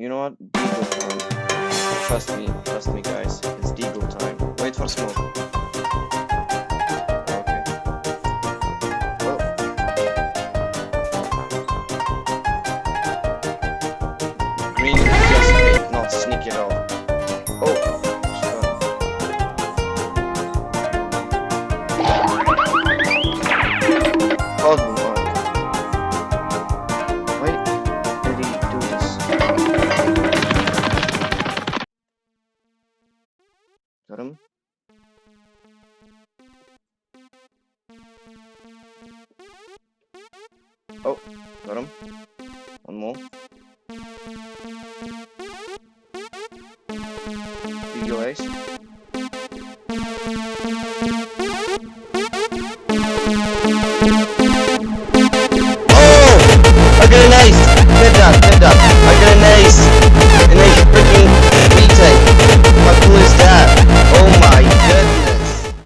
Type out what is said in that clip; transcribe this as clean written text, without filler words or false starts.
You know what? Deagle time. Trust me, guys. It's Deagle time. Wait for smoke. Okay. Oh. Green just pick, not sneak at all. Oh. Hold on. Why did he do this? Got him? Oh, got him. One more. Big ace.